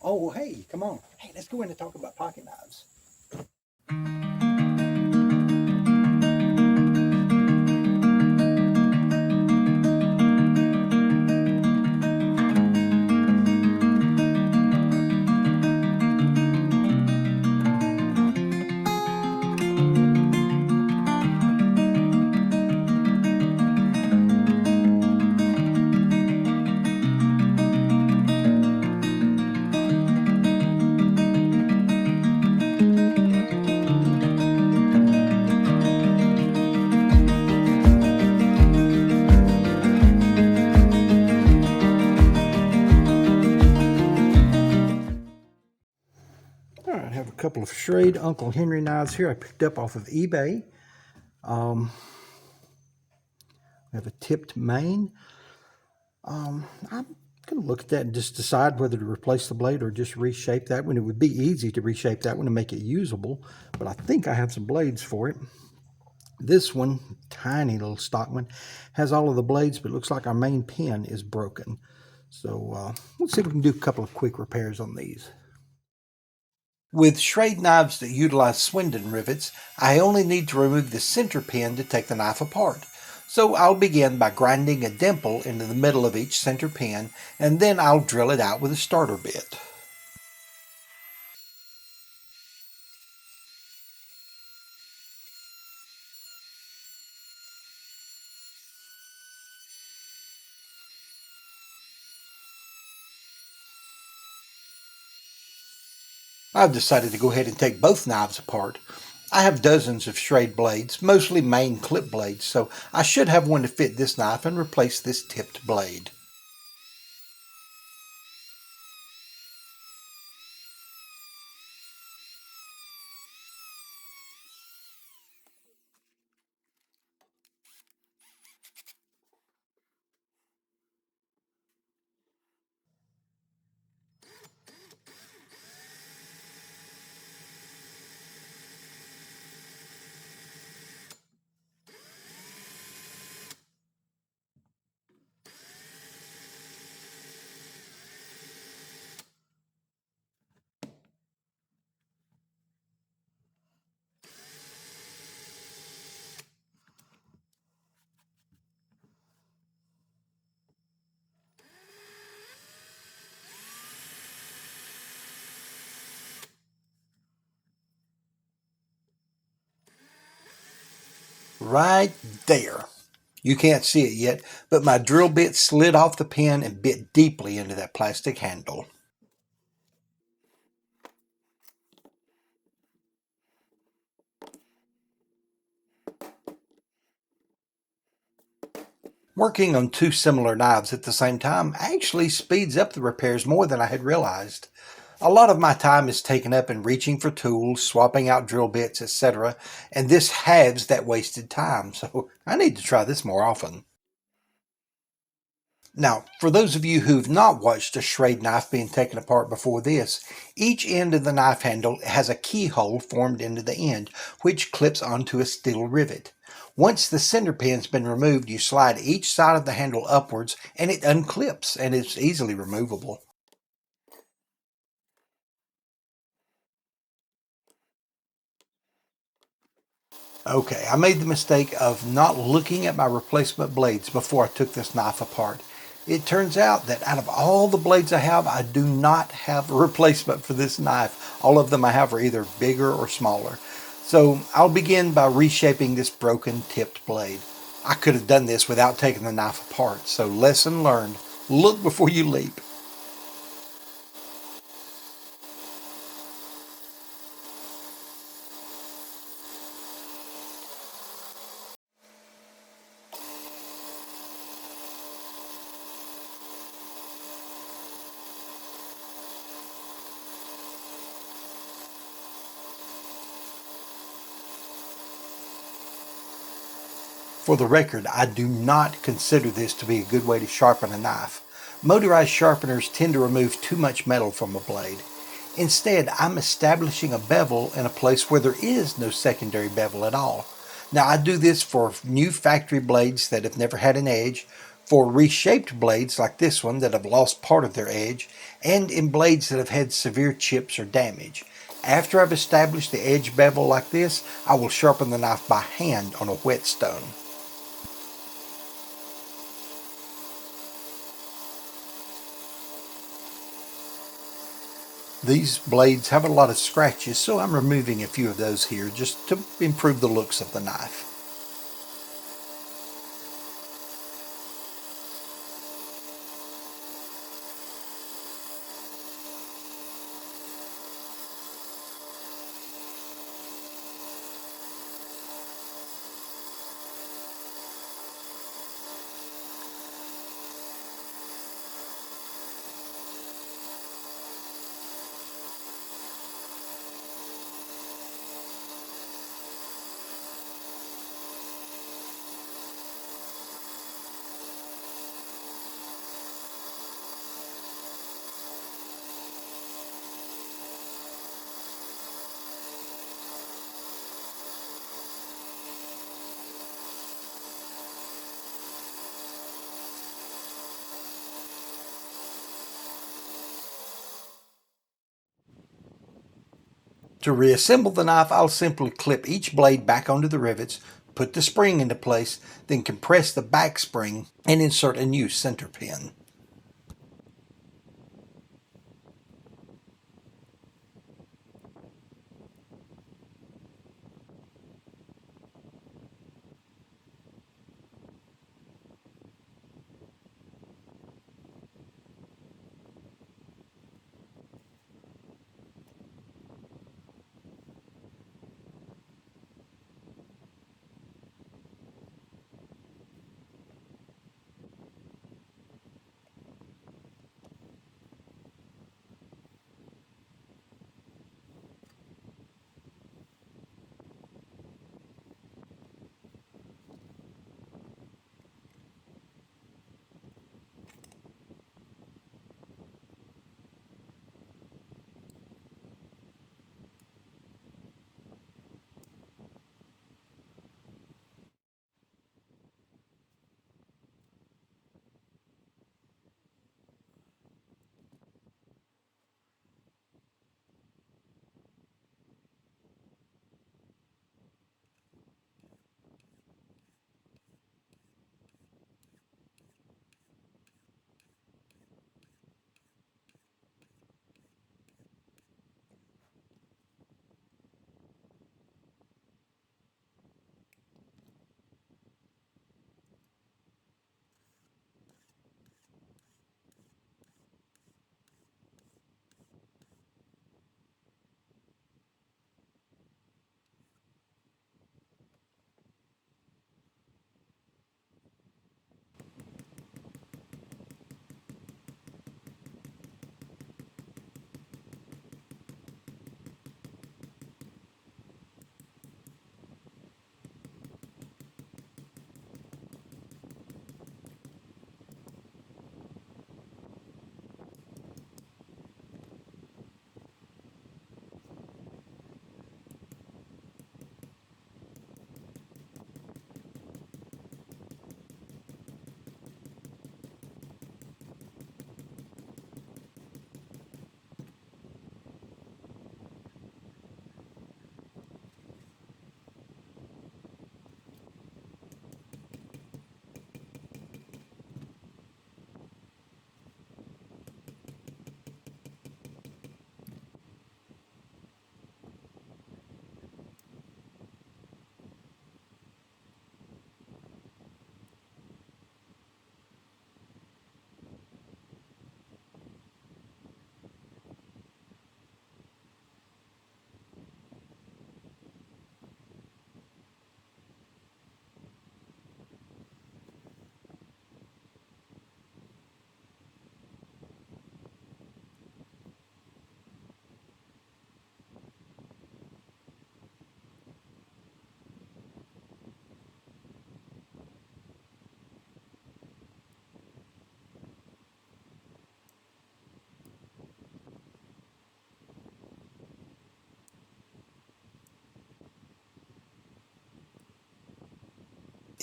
Oh, hey, come on. Hey, let's go in and talk about pocket knives. All right, I have a couple of Schrade Uncle Henry knives here I picked up off of eBay. I have a tipped main. I'm going to look at that and just decide whether to replace the blade or just reshape that one. It would be easy to reshape that one and make it usable, but I think I have some blades for it. This one, tiny little stock one, has all of the blades, but it looks like our main pin is broken. So let's see if we can do a couple of quick repairs on these. With Schrade knives that utilize Swindon rivets, I only need to remove the center pin to take the knife apart. So I'll begin by grinding a dimple into the middle of each center pin, and then I'll drill it out with a starter bit. I've decided to go ahead and take both knives apart. I have dozens of Schrade blades, mostly main clip blades, so I should have one to fit this knife and replace this tipped blade. Right there. You can't see it yet, but my drill bit slid off the pin and bit deeply into that plastic handle. Working on two similar knives at the same time actually speeds up the repairs more than I had realized. A lot of my time is taken up in reaching for tools, swapping out drill bits, etc., and this halves that wasted time, so I need to try this more often. Now, for those of you who've not watched a Schrade knife being taken apart before this, each end of the knife handle has a keyhole formed into the end, which clips onto a steel rivet. Once the center pin's been removed, you slide each side of the handle upwards and it unclips and is easily removable. Okay, I made the mistake of not looking at my replacement blades before I took this knife apart. It turns out that out of all the blades I have, I do not have a replacement for this knife. All of them I have are either bigger or smaller. So I'll begin by reshaping this broken tipped blade. I could have done this without taking the knife apart, so lesson learned. Look before you leap. For the record, I do not consider this to be a good way to sharpen a knife. Motorized sharpeners tend to remove too much metal from a blade. Instead, I'm establishing a bevel in a place where there is no secondary bevel at all. Now, I do this for new factory blades that have never had an edge, For reshaped blades like this one that have lost part of their edge, and in blades that have had severe chips or damage. After I've established the edge bevel like this, I will sharpen the knife by hand on a whetstone. These blades have a lot of scratches, so I'm removing a few of those here just to improve the looks of the knife. To reassemble the knife, I'll simply clip each blade back onto the rivets, put the spring into place, then compress the back spring and insert a new center pin.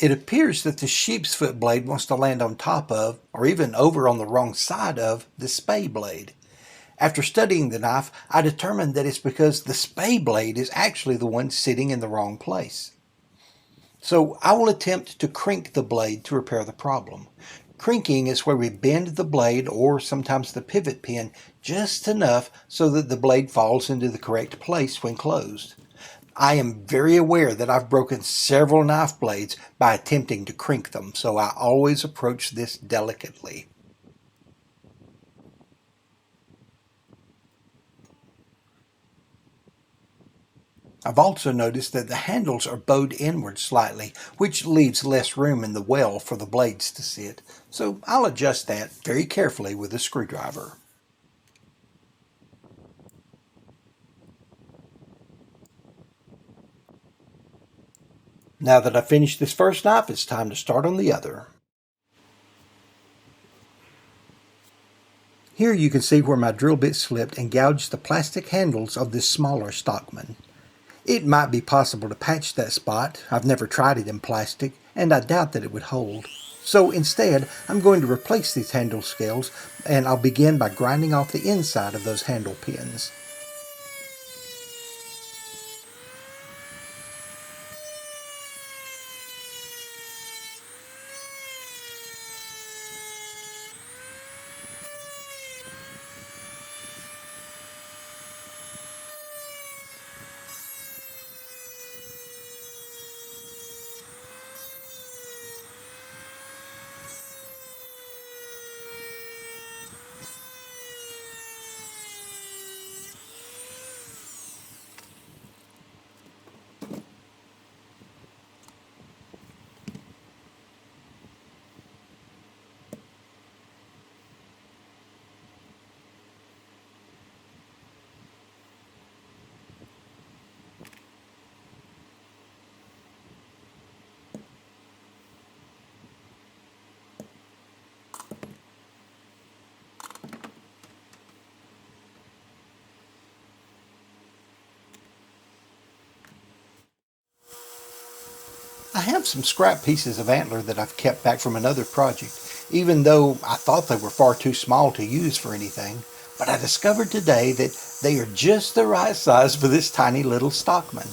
It appears that the sheep's foot blade wants to land on top of, or even over on the wrong side of, the spay blade. After studying the knife, I determined that it's because the spay blade is actually the one sitting in the wrong place. So I will attempt to crink the blade to repair the problem. Crinking is where we bend the blade, or sometimes the pivot pin, just enough so that the blade falls into the correct place when closed. I am very aware that I've broken several knife blades by attempting to crink them, so I always approach this delicately. I've also noticed that the handles are bowed inward slightly, which leaves less room in the well for the blades to sit, so I'll adjust that very carefully with a screwdriver. Now that I've finished this first knife, it's time to start on the other. Here you can see where my drill bit slipped and gouged the plastic handles of this smaller Stockman. It might be possible to patch that spot. I've never tried it in plastic, and I doubt that it would hold. So instead, I'm going to replace these handle scales, and I'll begin by grinding off the inside of those handle pins. I have some scrap pieces of antler that I've kept back from another project, even though I thought they were far too small to use for anything. But I discovered today that they are just the right size for this tiny little Stockman.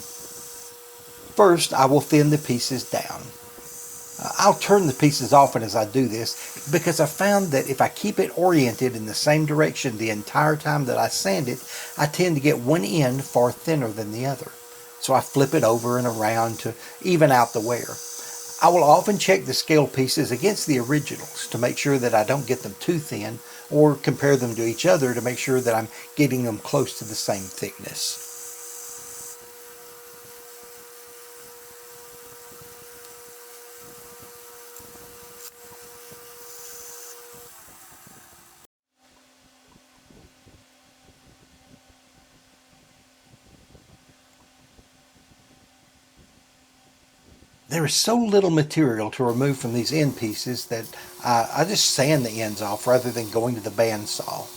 First, I will thin the pieces down. I'll turn the pieces often as I do this because I found that if I keep it oriented in the same direction the entire time that I sand it, I tend to get one end far thinner than the other. So I flip it over and around to even out the wear. I will often check the scale pieces against the originals to make sure that I don't get them too thin, or compare them to each other to make sure that I'm getting them close to the same thickness. There is so little material to remove from these end pieces that I just sand the ends off rather than going to the bandsaw.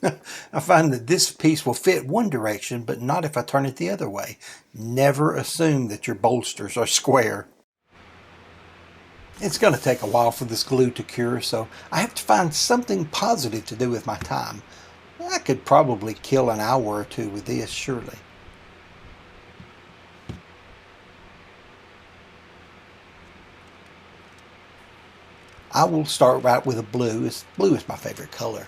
I find that this piece will fit one direction, but not if I turn it the other way. Never assume that your bolsters are square. It's going to take a while for this glue to cure, so I have to find something positive to do with my time. I could probably kill an hour or two with this, surely. I will start right with a blue. Blue is my favorite color.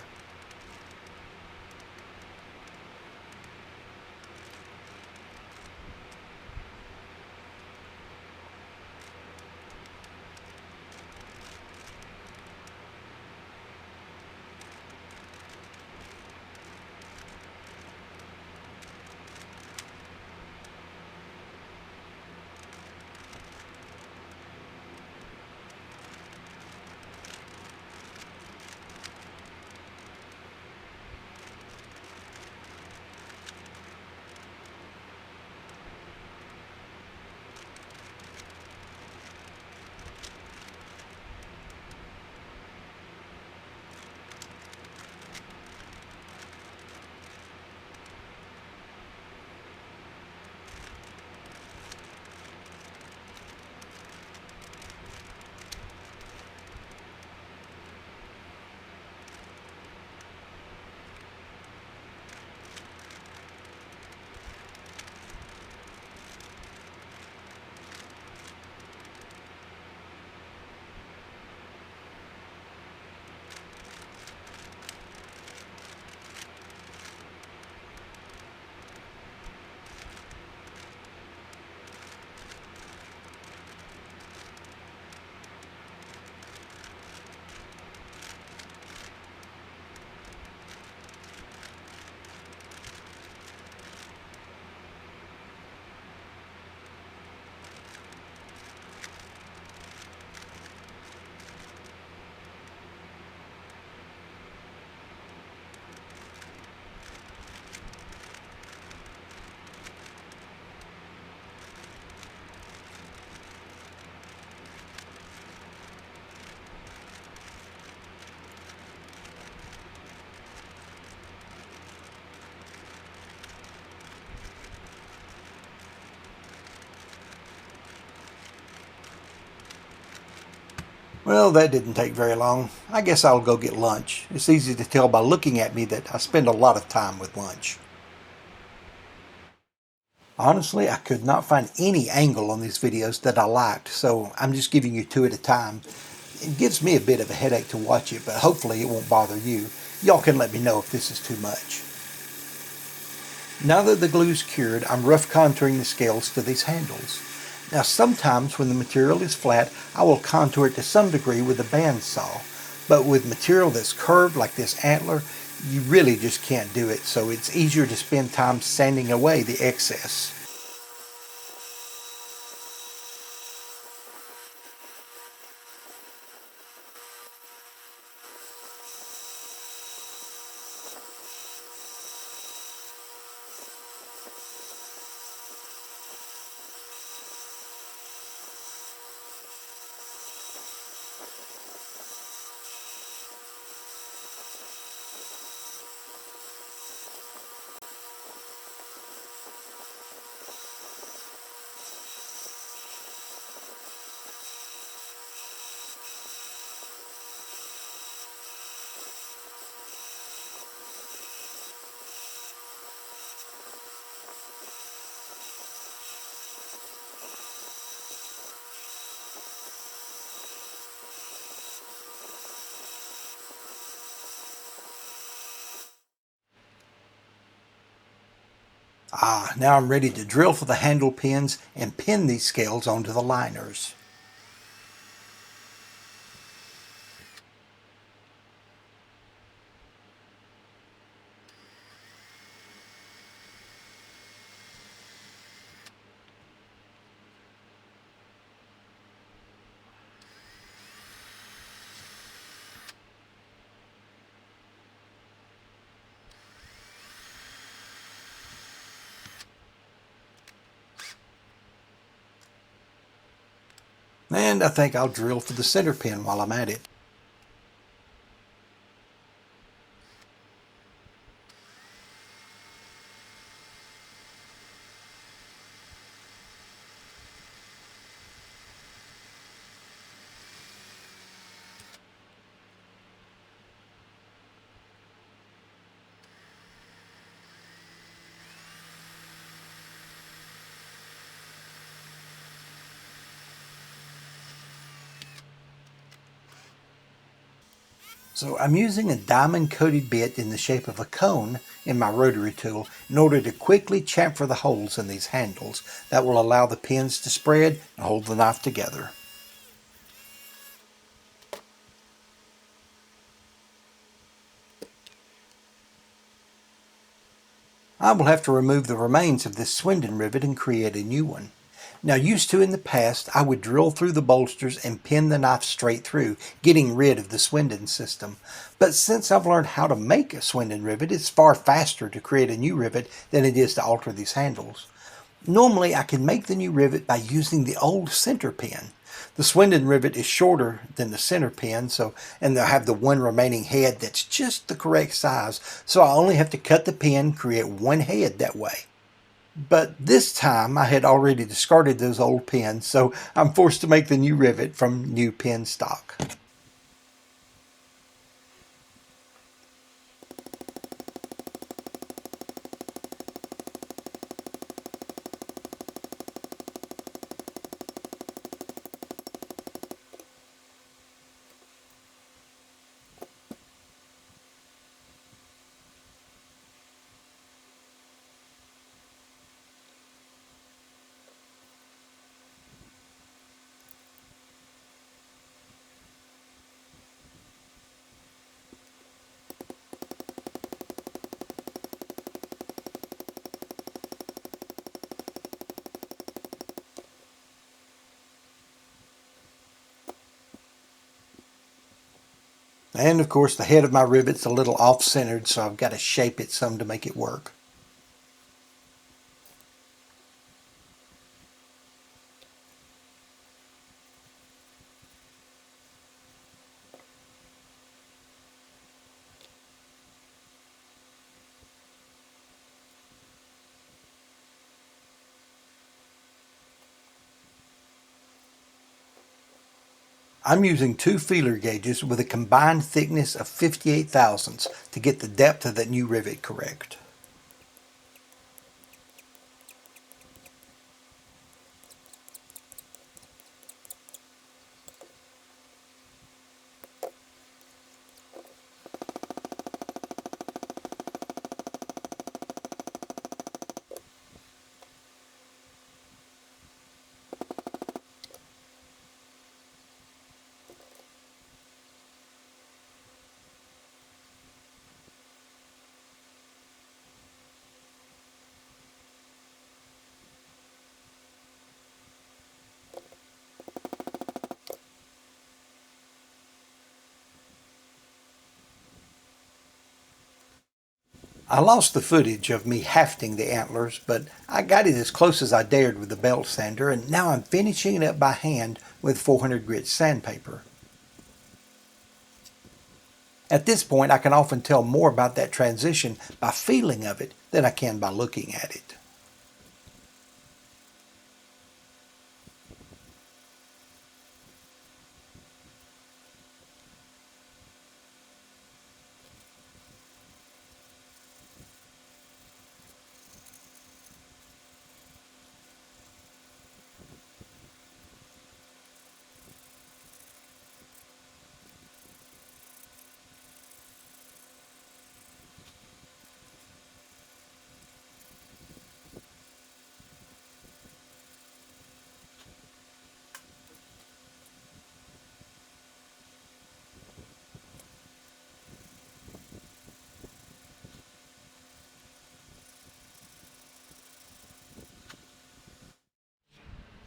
Well, that didn't take very long. I guess I'll go get lunch. It's easy to tell by looking at me that I spend a lot of time with lunch. Honestly, I could not find any angle on these videos that I liked, so I'm just giving you two at a time. It gives me a bit of a headache to watch it, but hopefully it won't bother you. Y'all can let me know if this is too much. Now that the glue's cured, I'm rough contouring the scales to these handles. Now sometimes when the material is flat, I will contour it to some degree with a bandsaw. But with material that's curved like this antler, you really just can't do it, so it's easier to spend time sanding away the excess. Now I'm ready to drill for the handle pins and pin these scales onto the liners. And I think I'll drill for the center pin while I'm at it. So I'm using a diamond coated bit in the shape of a cone in my rotary tool in order to quickly chamfer the holes in these handles that will allow the pins to spread and hold the knife together. I will have to remove the remains of this Swindon rivet and create a new one. Now, used to in the past, I would drill through the bolsters and pin the knife straight through, getting rid of the Swindon system. But since I've learned how to make a Swindon rivet, it's far faster to create a new rivet than it is to alter these handles. Normally, I can make the new rivet by using the old center pin. The Swindon rivet is shorter than the center pin, and they'll have the one remaining head that's just the correct size, so I only have to cut the pin, create one head that way. But this time I had already discarded those old pins, so I'm forced to make the new rivet from new pin stock. And of course the head of my rivet's a little off-centered, so I've got to shape it some to make it work. I'm using two feeler gauges with a combined thickness of 58 thousandths to get the depth of that new rivet correct. I lost the footage of me hafting the antlers, but I got it as close as I dared with the belt sander, and now I'm finishing it up by hand with 400 grit sandpaper. At this point, I can often tell more about that transition by feeling of it than I can by looking at it.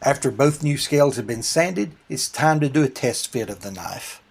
After both new scales have been sanded, it's time to do a test fit of the knife.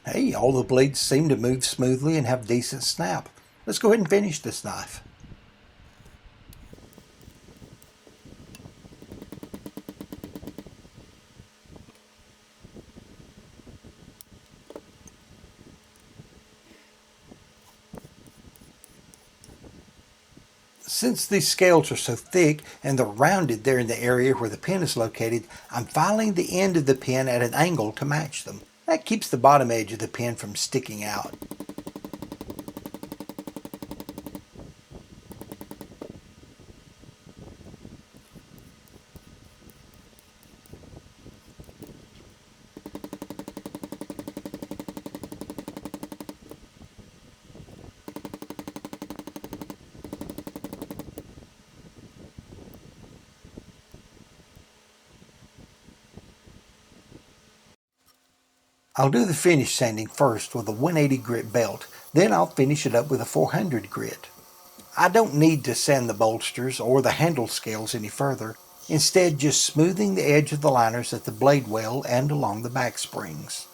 Hey, all the blades seem to move smoothly and have decent snap. Let's go ahead and finish this knife. Since these scales are so thick and they're rounded there in the area where the pin is located, I'm filing the end of the pin at an angle to match them. That keeps the bottom edge of the pin from sticking out. I'll do the finish sanding first with a 180 grit belt, then I'll finish it up with a 400 grit. I don't need to sand the bolsters or the handle scales any further, instead just smoothing the edge of the liners at the blade well and along the back springs.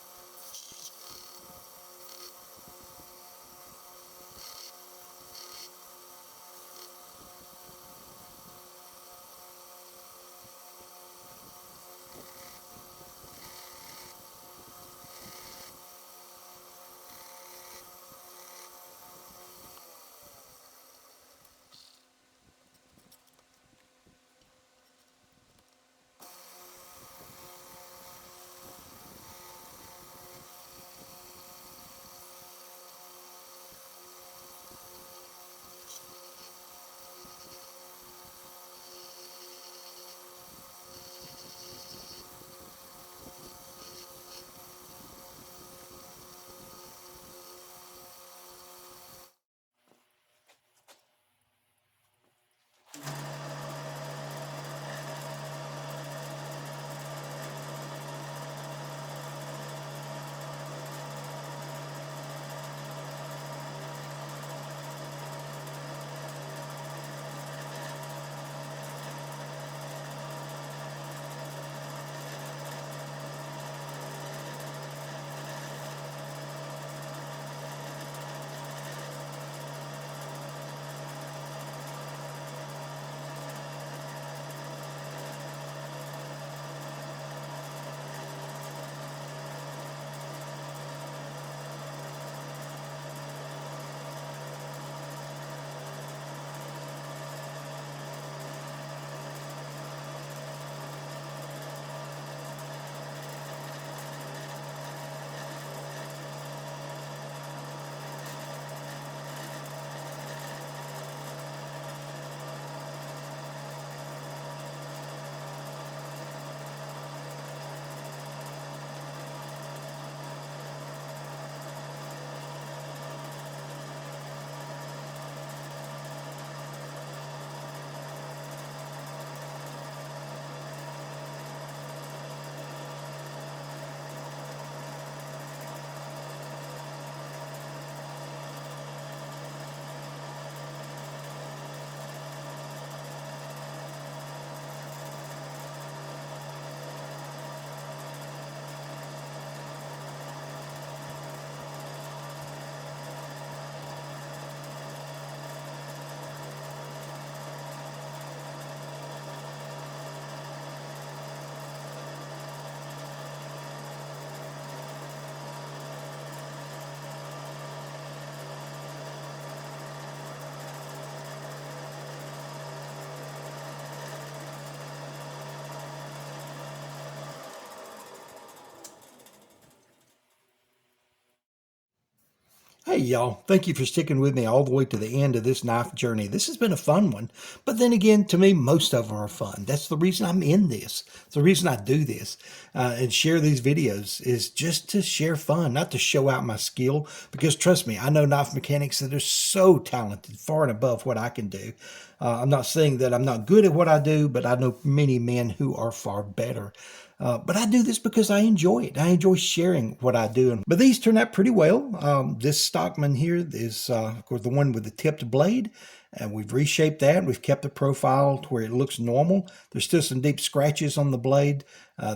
Hey y'all, thank you for sticking with me all the way to the end of this knife journey. This has been a fun one, but then again, to me, most of them are fun. That's the reason I'm in this. It's the reason I do this and share these videos is just to share fun, not to show out my skill, because trust me, I know knife mechanics that are so talented, far and above what I can do. I'm not saying that I'm not good at what I do, but I know many men who are far better. But I do this because I enjoy it. I enjoy sharing what I do. But these turn out pretty well. This Stockman here is, of course, the one with the tipped blade. And we've reshaped that. We've kept the profile to where it looks normal. There's still some deep scratches on the blade.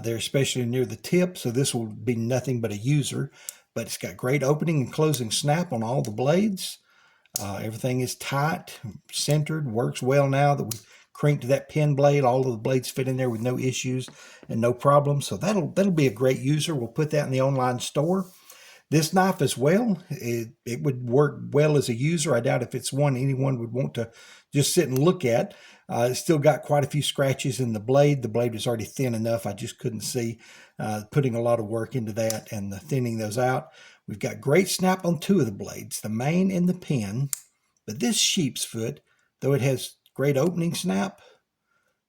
They're especially near the tip, so this will be nothing but a user. but it's got great opening and closing snap on all the blades. Everything is tight, centered, works well now that we cranked that pin blade. All of the blades fit in there with no issues and no problems. So that'll be a great user. We'll put that in the online store. This knife as well, it would work well as a user. I doubt if it's one anyone would want to just sit and look at. It's still got quite a few scratches in the blade. The blade was already thin enough. I just couldn't see putting a lot of work into that and thinning those out. We've got great snap on two of the blades, the main and the pin. But this sheep's foot, though it has great opening snap,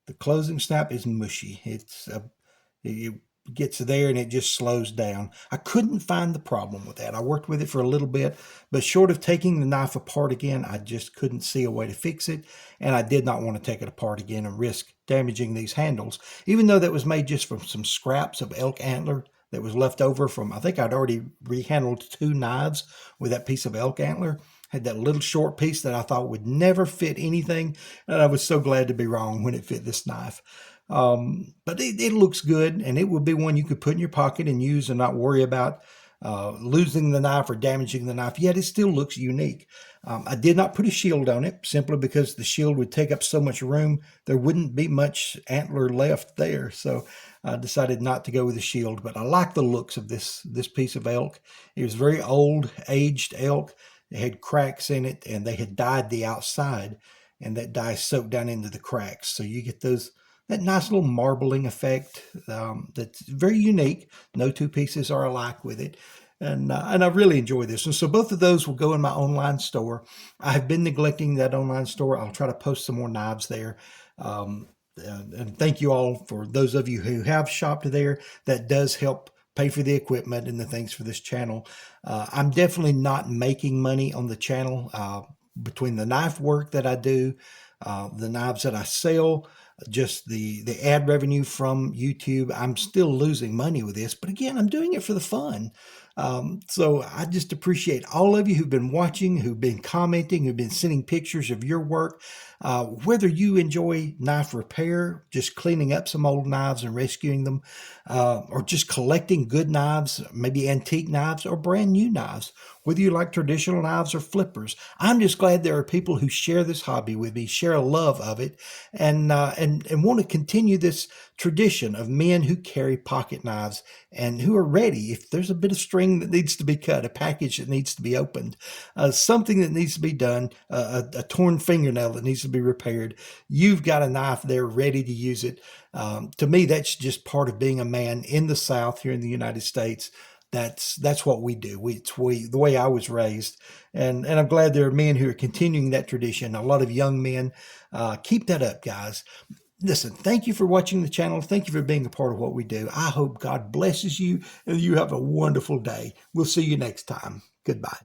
the closing snap is mushy. It gets there and it just slows down. I couldn't find the problem with that. I worked with it for a little bit, but short of taking the knife apart again, I just couldn't see a way to fix it. And I did not want to take it apart again and risk damaging these handles, even though that was made just from some scraps of elk antler that was left over from, I think I'd already rehandled 2 knives with that piece of elk antler. Had that little short piece that I thought would never fit anything, and I was so glad to be wrong when it fit this knife. But it looks good, and it would be one you could put in your pocket and use and not worry about losing the knife or damaging the knife, yet it still looks unique. I did not put a shield on it simply because the shield would take up so much room. There wouldn't be much antler left there, so I decided not to go with a shield. But I like the looks of this piece of elk. It was very old, aged elk. It had cracks in it, and they had dyed the outside, and that dye soaked down into the cracks. So you get that nice little marbling effect that's very unique. No two pieces are alike with it. And I really enjoy this. And so both of those will go in my online store. I have been neglecting that online store. I'll try to post some more knives there. And thank you all for those of you who have shopped there. That does help pay for the equipment and the things for this channel. I'm definitely not making money on the channel between the knife work that I do, the knives that I sell, just the ad revenue from YouTube. I'm still losing money with this, but again, I'm doing it for the fun. So I just appreciate all of you who've been watching, who've been commenting, who've been sending pictures of your work. Whether you enjoy knife repair, just cleaning up some old knives and rescuing them, or just collecting good knives, maybe antique knives or brand new knives, whether you like traditional knives or flippers, I'm just glad there are people who share this hobby with me, share a love of it, and want to continue this tradition of men who carry pocket knives and who are ready if there's a bit of string that needs to be cut, a package that needs to be opened, something that needs to be done, a torn fingernail that needs to be repaired. You've got a knife there ready to use it. To me, that's just part of being a man in the South here in the United States. That's what we do. The way I was raised, and I'm glad there are men who are continuing that tradition. A lot of young men. Keep that up, guys. Listen, thank you for watching the channel. Thank you for being a part of what we do. I hope God blesses you and you have a wonderful day. We'll see you next time. Goodbye.